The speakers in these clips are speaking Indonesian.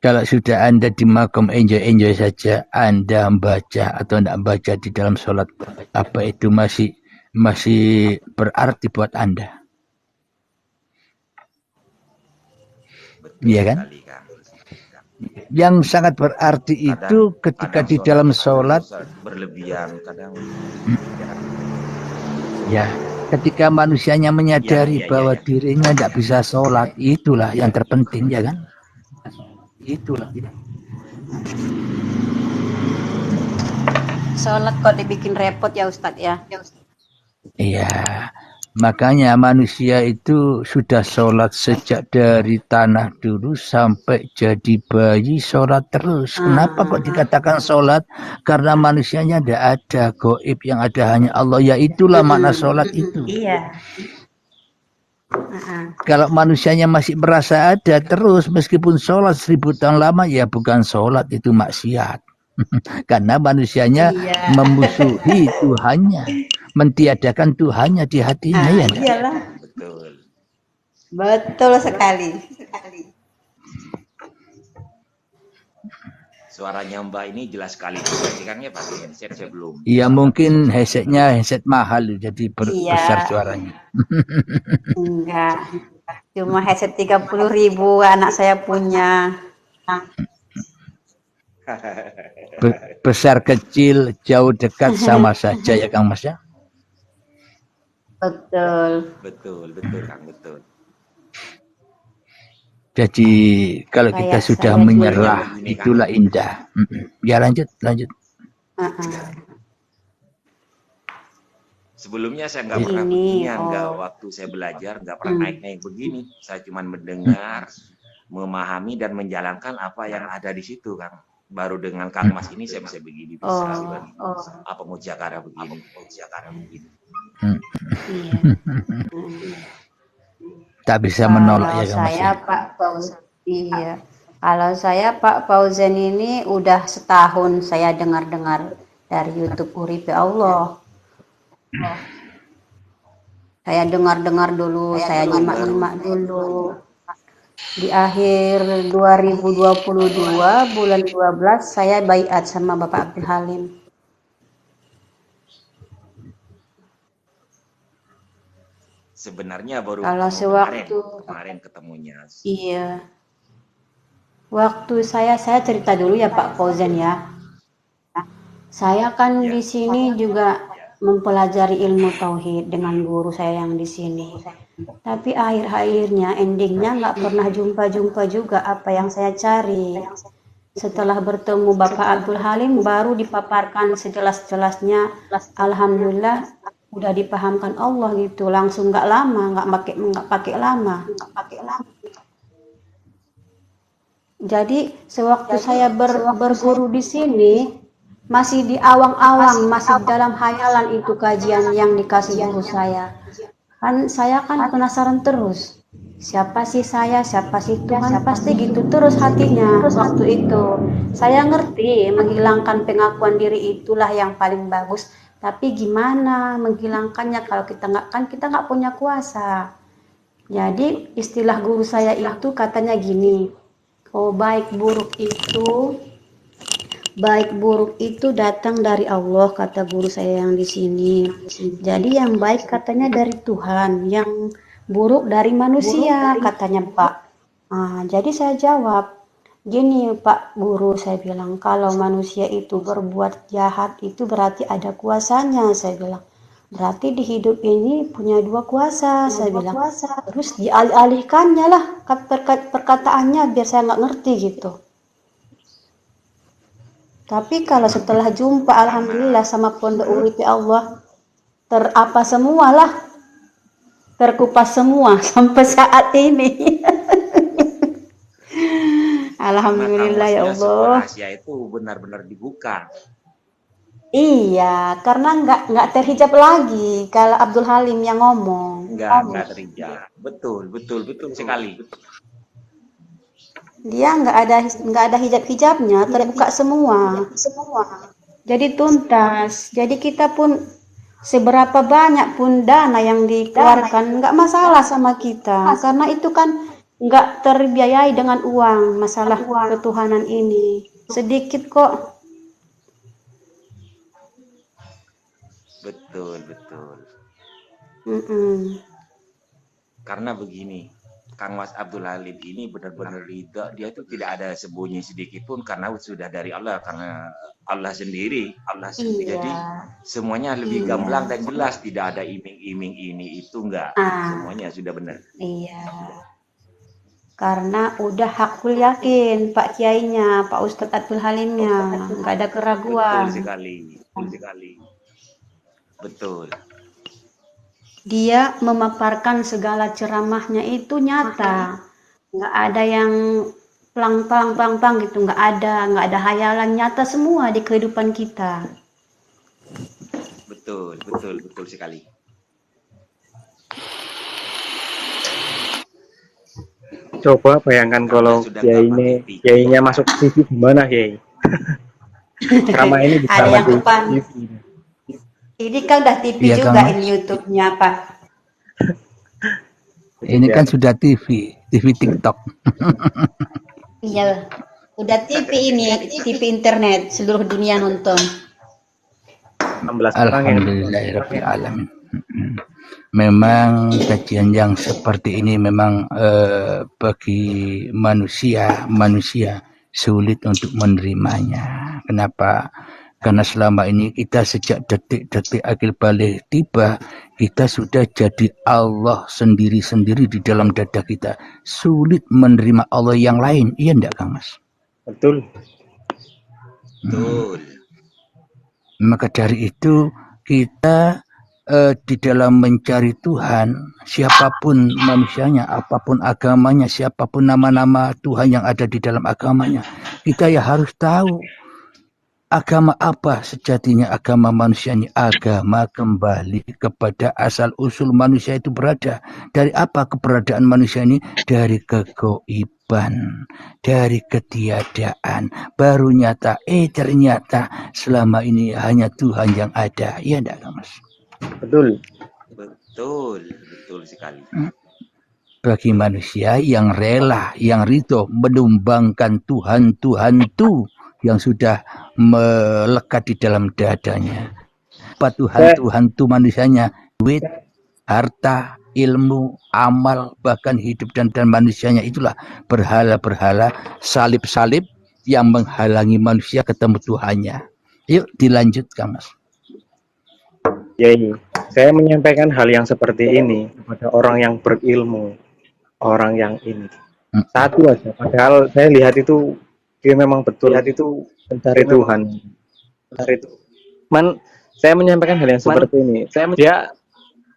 Kalau sudah Anda di makom enjoy saja, Anda membaca atau tidak baca di dalam sholat, apa itu masih berarti buat Anda? Iya kan? Sekali, Kang. Yang sangat berarti itu ketika di dalam sholat berlebihan, kadang ya, ketika manusianya menyadari bahwa dirinya tidak bisa sholat, itulah yang terpenting, ya kan? Itulah. Sholat kok dibikin repot ya Ustadz ya? Iya, makanya manusia itu sudah sholat sejak dari tanah dulu sampai jadi bayi sholat terus. Kenapa kok dikatakan sholat? Karena manusianya tidak ada goib, yang ada hanya Allah. Ya itulah makna sholat itu. Iya. Kalau manusianya masih merasa ada terus, meskipun sholat 1000 tahun lama, ya bukan sholat, itu maksiat. Karena manusianya memusuhi Tuhannya, mentiadakan Tuhannya di hatinya. Ya, iyalah. Betul sekali. Suaranya Mbak ini jelas sekali. Berarti Kang ya pakai headset sebelum. Iya, mungkin headset mahal, jadi besar suaranya. Enggak, cuma headset 30.000 anak saya punya. Besar kecil, jauh dekat sama saja ya Kang Mas ya. Betul Kang, betul. Jadi kalau kita sudah menyerah, itulah indah. Ya lanjut. Sebelumnya saya nggak pernah beginian, waktu saya belajar nggak pernah naik begini. Saya cuma mendengar, memahami dan menjalankan apa yang ada di situ, Kang. Baru dengan Kang Mas ini saya bisa begini, apa mujakara begini. Tak bisa menolak ya Kang Mas. Saya Pak Fauzan, iya. Kalau saya Pak Fauzan ini udah setahun saya dengar dari YouTube Uripe Allah. Saya dengar dulu, saya nyimak dulu. Di akhir 2022 bulan 12 saya baiat sama Bapak Abdul Halim. Sebenarnya baru kemarin ketemunya. Iya. Waktu saya cerita dulu ya Pak Fauzan ya. Saya kan di sini juga mempelajari ilmu tauhid dengan guru saya yang di sini. Tapi akhirnya endingnya nggak pernah jumpa juga apa yang saya cari. Setelah bertemu Bapak Abdul Halim baru dipaparkan sejelas-jelasnya. Alhamdulillah udah dipahamkan Allah gitu, langsung nggak lama, nggak pakai lama. Jadi sewaktu saya berguru di sini masih di awang-awang, masih dalam hayalan itu kajian yang dikasih guru saya. Kan saya kan penasaran terus, siapa sih saya, siapa sih Tuhan, pasti gitu terus hatinya. Waktu itu saya ngerti menghilangkan pengakuan diri itulah yang paling bagus, tapi gimana menghilangkannya kalau kita nggak punya kuasa. Jadi istilah guru saya itu katanya gini, baik buruk itu datang dari Allah, kata guru saya yang di sini. Jadi yang baik katanya dari Tuhan, yang buruk dari manusia, katanya Pak. Jadi saya jawab, gini Pak Guru, saya bilang, kalau manusia itu berbuat jahat itu berarti ada kuasanya, saya bilang. Berarti di hidup ini punya dua kuasa, saya bilang. Terus dialih-alihkannya lah perkataannya biar saya nggak ngerti gitu. Tapi kalau setelah jumpa alhamdulillah sama Pondok Uripe Allah, terkupas semua sampai saat ini. Alhamdulillah ya Allah. Rahasia itu benar-benar dibuka. Iya, karena nggak terhijab lagi kalau Abdul Halim yang ngomong. Nggak terhijab. Betul sekali. Dia nggak ada hijab-hijabnya, terbuka semua. Jadi tuntas. Jadi kita pun seberapa banyak pun dana yang dikeluarkan nggak masalah sama kita, karena itu kan nggak terbiayai dengan uang masalah ketuhanan ini. Sedikit kok. Betul, betul. Karena begini, Kang Mas Abdul Halim ini benar-benar ridha, dia itu tidak ada sembunyi sedikit pun karena sudah dari Allah, karena Allah sendiri. Iya. Jadi semuanya lebih gamblang dan jelas, tidak ada iming-iming ini itu enggak. Semuanya sudah benar. Iya. Karena udah hakul yakin Pak Kiainya, Pak Ustadz Abdul Halimnya, nggak ada keraguan. Betul sekali. Betul. Dia memaparkan segala ceramahnya itu nyata, nggak ada yang plang gitu, nggak ada hayalan, nyata semua di kehidupan kita. Betul sekali. Coba bayangkan kalau kiainya masuk TV gimana, Kiai? Selama ini ada yang depan. TV. Ini kan udah TV ya, juga kan? Ini YouTube-nya, Pak. Ini kan sudah TV TikTok. Iya, udah TV ini, TV internet, seluruh dunia nonton. 16 Alhamdulillahirabbil alamin. Memang kajian yang seperti ini memang bagi manusia sulit untuk menerimanya. Kenapa? Karena selama ini kita sejak detik-detik akil balik tiba, kita sudah jadi Allah sendiri-sendiri di dalam dada kita. Sulit menerima Allah yang lain. Iya enggak, Kang Mas? Betul. Maka dari itu kita di dalam mencari Tuhan, siapapun manusianya, apapun agamanya, siapapun nama-nama Tuhan yang ada di dalam agamanya, kita ya harus tahu agama apa sejatinya agama manusianya. Agama kembali kepada asal usul manusia itu berada. Dari apa keberadaan manusia ini? Dari kegoiban, dari ketiadaan. Baru nyata, ternyata selama ini hanya Tuhan yang ada. Iya enggak, Mas? Betul sekali. Bagi manusia yang rela, yang ridho menumbangkan Tuhan itu yang sudah melekat di dalam dadanya. Apa Tuhan itu manusianya? Duit, harta, ilmu, amal, bahkan hidup dan manusianya itulah berhala-berhala, salib-salib yang menghalangi manusia ketemu Tuhannya. Yuk dilanjutkan, Mas. Ya, saya menyampaikan hal yang seperti ini kepada orang yang berilmu, orang yang ini. Satu aja, padahal saya lihat itu dia memang betul mencari Tuhan. Saya menyampaikan hal yang seperti ini. Dia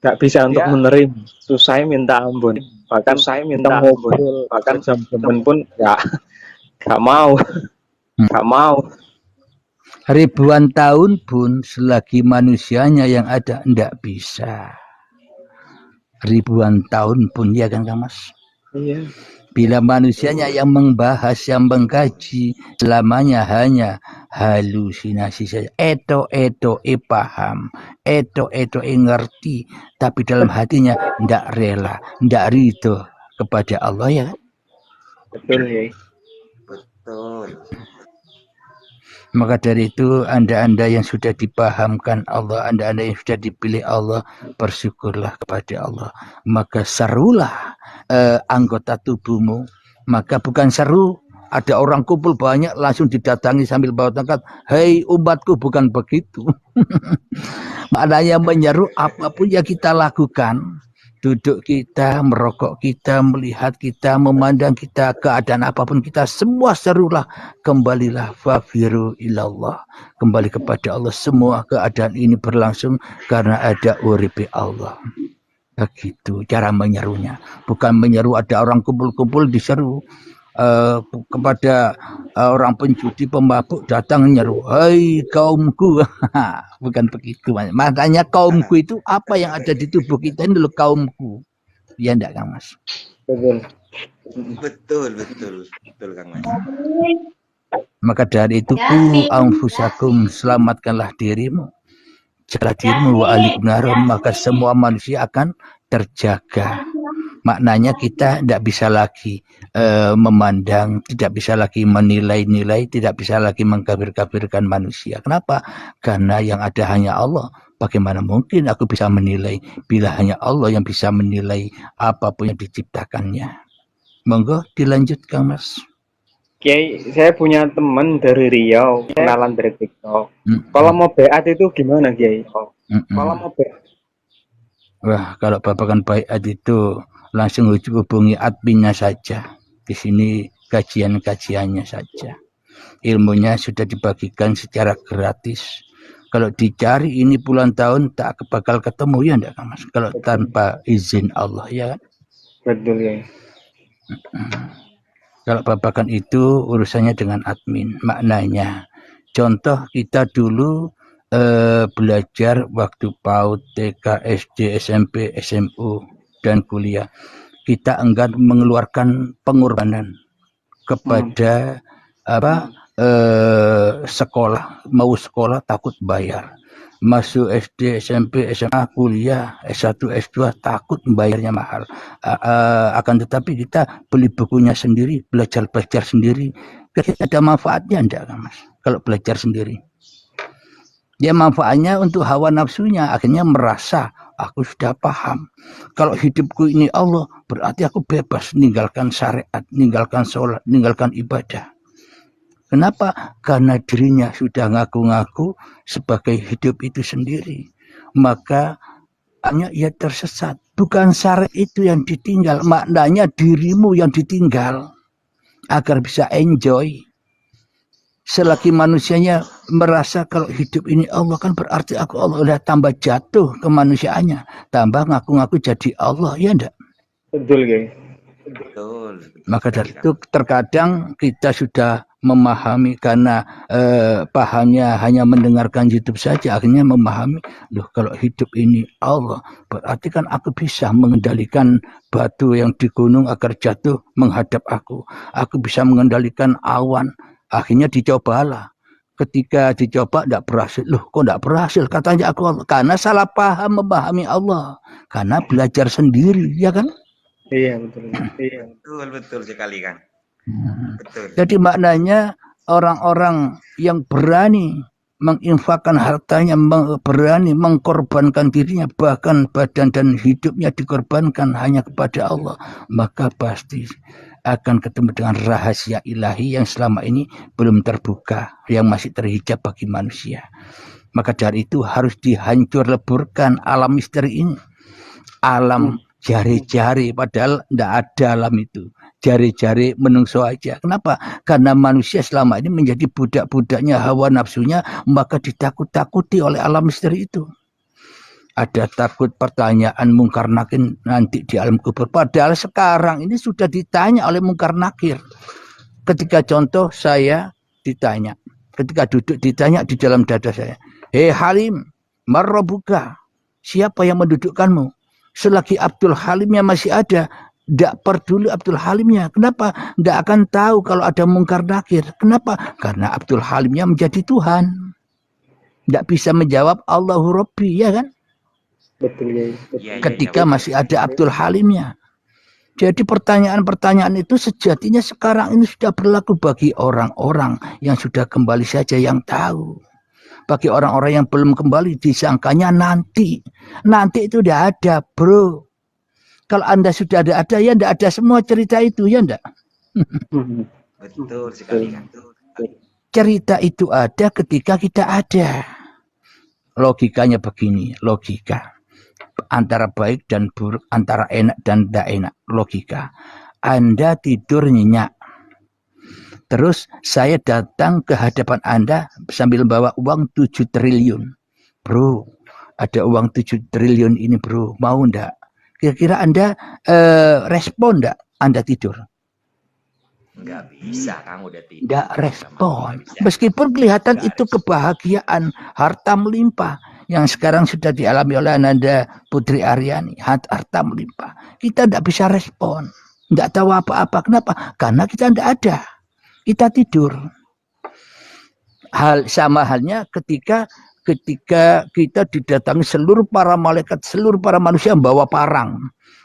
nggak bisa untuk menerima. Susah minta ampun. Bahkan saya minta ngobrol, bahkan jam-jaman pun nggak mau. Ribuan tahun pun selagi manusianya yang ada nggak bisa. Ribuan tahun pun, ya kan, Kang Mas? Iya. Bila manusianya yang membahas, yang mengkaji, selamanya hanya halusinasi saja. Eto paham, eto ngerti, tapi dalam hatinya ndak rela, ndak ridho kepada Allah, ya. Betul, ya. Betul. Maka dari itu anda yang sudah dipahamkan Allah, anda yang sudah dipilih Allah, bersyukurlah kepada Allah. Maka serulah anggota tubuhmu. Maka bukan seru, ada orang kumpul banyak langsung didatangi sambil bawa tongkat. Hei umatku, bukan begitu. Maknanya menyeru apapun yang kita lakukan. Duduk kita, merokok kita, melihat kita, memandang kita, keadaan apapun kita, semua serulah, kembalilah fafiru ilallah, kembali kepada Allah. Semua keadaan ini berlangsung karena ada uripi Allah. Begitu cara menyerunya. Bukan menyeru ada orang kumpul-kumpul diseru. Kepada orang penjudi, pemabuk datang menyeru, hai kaumku. Bukan begitu. Makanya kaumku itu apa yang ada di tubuh kita ini loh, kaumku. Ya enggak, Kang Mas? Betul Kang Mas. Maka dari itu anfusakum, selamatkanlah dirimu, jagalah dirimu, wa alikum narum, maka semua manusia akan terjaga. Maknanya kita tidak bisa lagi memandang, tidak bisa lagi menilai-nilai, tidak bisa lagi mengkafir-kafirkan manusia. Kenapa? Karena yang ada hanya Allah. Bagaimana mungkin aku bisa menilai bila hanya Allah yang bisa menilai apapun yang diciptakannya. Monggo dilanjutkan, Mas. Kiai, saya punya teman dari Riau, kenalan dari TikTok. Kalau mau beat itu gimana, Kiai? Kalau mau beat. Wah, kalau babakan baiat itu langsung hubungi adminnya saja. Di sini kajian-kajiannya saja. Ilmunya sudah dibagikan secara gratis. Kalau dicari ini puluhan tahun tak bakal ketemu, ya enggak, Mas? Kalau tanpa izin Allah, ya kan? Betul, ya. Kalau babakan itu urusannya dengan admin. Maknanya, contoh kita dulu belajar waktu PAUD, TK, SD, SMP, SMU, dan kuliah. Kita enggan mengeluarkan pengorbanan kepada sekolah. Mau sekolah takut bayar. Masuk SD, SMP, SMA, kuliah, S1, S2 takut bayarnya mahal. Akan tetapi kita beli bukunya sendiri, belajar sendiri. Kira-kira ada manfaatnya enggak, Mas? Kalau belajar sendiri. Dia manfaatnya untuk hawa nafsunya, akhirnya merasa aku sudah paham. Kalau hidupku ini Allah, berarti aku bebas meninggalkan syariat, meninggalkan sholat, meninggalkan ibadah. Kenapa? Karena dirinya sudah ngaku-ngaku sebagai hidup itu sendiri. Maka hanya ia tersesat. Bukan syariat itu yang ditinggal, maknanya dirimu yang ditinggal agar bisa enjoy. Selagi manusianya merasa kalau hidup ini Allah, kan berarti aku Allah, udah tambah jatuh kemanusiaannya, tambah ngaku-ngaku jadi Allah, ya enggak? Betul, guys. Betul. Maka dari itu terkadang kita sudah memahami karena pahamnya hanya mendengarkan YouTube saja, akhirnya memahami, loh kalau hidup ini Allah, berarti kan aku bisa mengendalikan batu yang di gunung agar jatuh menghadap aku. Aku bisa mengendalikan awan. Akhirnya dicobalah. Ketika dicoba tidak berhasil. Loh kok tidak berhasil? Katanya aku Allah. Karena salah paham memahami Allah. Karena belajar sendiri, ya kan? Iya, betul. Iya, betul sekali, kan. Betul. Jadi maknanya orang-orang yang berani menginfakkan hartanya, berani mengkorbankan dirinya, bahkan badan dan hidupnya dikorbankan hanya kepada Allah, maka pasti akan ketemu dengan rahasia ilahi yang selama ini belum terbuka, yang masih terhijab bagi manusia. Maka dari itu harus dihancur leburkan alam misteri ini. Alam jari-jari, padahal tidak ada alam itu. Jari-jari menungso aja. Kenapa? Karena manusia selama ini menjadi budak-budaknya hawa nafsunya, maka ditakut-takuti oleh alam misteri itu. Ada takut pertanyaan mungkar nakir nanti di alam kubur. Padahal sekarang ini sudah ditanya oleh mungkar nakir. Ketika contoh saya ditanya, ketika duduk ditanya di dalam dada saya, hei Halim, marrobuka, siapa yang mendudukkanmu? Selagi Abdul Halimnya masih ada, tidak peduli Abdul Halimnya. Kenapa? Tidak akan tahu kalau ada mungkar nakir. Kenapa? Karena Abdul Halimnya menjadi Tuhan. Tidak bisa menjawab Allahu Rabbi, ya kan? Betul, ya. Ketika masih ada Abdul Halimnya. Jadi pertanyaan-pertanyaan itu sejatinya sekarang ini sudah berlaku bagi orang-orang yang sudah kembali saja yang tahu. Bagi orang-orang yang belum kembali disangkanya nanti. Nanti itu udah ada, bro. Kalau Anda sudah ada ya tidak ada semua cerita itu, ya enggak? Betul sekali, kan. Cerita itu ada ketika kita ada. Logikanya begini, logika. Antara baik dan buruk, antara enak dan tidak enak, logika. Anda tidur nyenyak. Terus saya datang ke hadapan Anda sambil bawa uang 7 triliun. Bro, ada uang 7 triliun ini, bro. Mau enggak? Kira-kira Anda respon enggak Anda tidur? Enggak bisa, Kang, udah tidur. Enggak respon. Meskipun kelihatan itu kebahagiaan, harta melimpah yang sekarang sudah dialami oleh Ananda Putri Aryani, harta melimpah. Kita enggak bisa respon. Enggak tahu apa-apa. Kenapa? Karena kita enggak ada. Kita tidur. Sama halnya ketika kita didatangi seluruh para malaikat, seluruh para manusia membawa parang.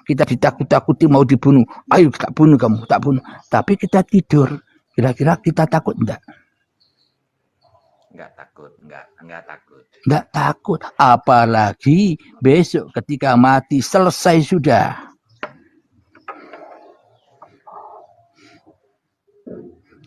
kita ditakut-takuti mau dibunuh, ayo tak bunuh kamu, tak bunuh. Tapi kita tidur, kira-kira kita takut enggak? Enggak takut, enggak takut. Enggak takut, apalagi besok ketika mati selesai sudah.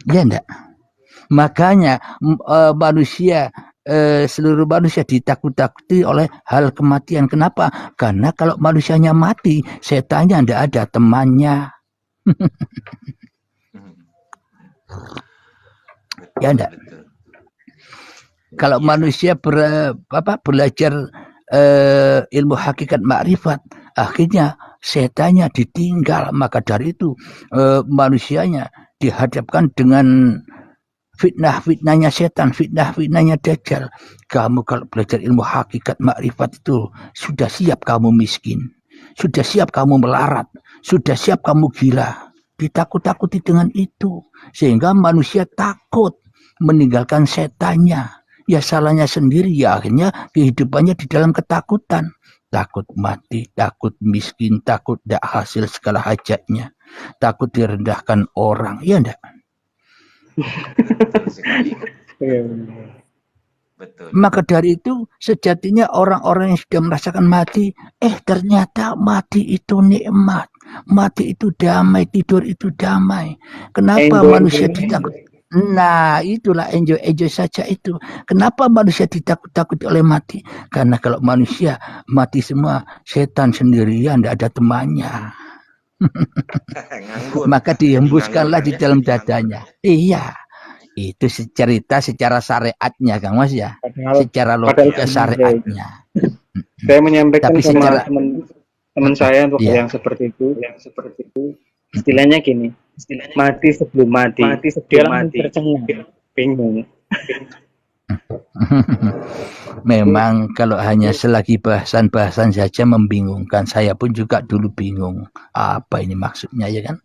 Ya enggak? Makanya manusia seluruh manusia ditakut-takuti oleh hal kematian. Kenapa? Karena kalau manusianya mati, setannya enggak ada temannya. Ya enggak? Kalau manusia belajar ilmu hakikat makrifat, akhirnya setannya ditinggal. Maka dari itu manusianya dihadapkan dengan fitnah-fitnahnya setan, fitnah-fitnahnya dajjal. Kamu kalau belajar ilmu hakikat makrifat itu sudah siap kamu miskin, sudah siap kamu melarat, sudah siap kamu gila. Ditakut-takuti dengan itu sehingga manusia takut meninggalkan setannya. Ya salahnya sendiri, ya akhirnya kehidupannya di dalam ketakutan. Takut mati, takut miskin, takut tidak hasil segala hajatnya, takut direndahkan orang, ya enggak? Betul. Maka dari itu sejatinya orang-orang yang sudah merasakan mati, ternyata mati itu nikmat, mati itu damai, tidur itu damai. Kenapa manusia ditakut? Nah, itulah enjoy saja itu. Kenapa manusia ditakut-takuti oleh mati? Karena kalau manusia mati semua, setan sendirian, tidak ada temannya. Maka dihembuskanlah di dalam dadanya. Iya, itu cerita secara syariatnya, Kang Mas ya. Secara logika syariatnya. Saya menyampaikan sama teman saya untuk yang seperti itu, istilahnya gini. Mati sebelum mati dia langsung tercengang, bingung. Memang kalau hanya selagi bahasan-bahasan saja membingungkan. Saya pun juga dulu bingung apa ini maksudnya, ya kan.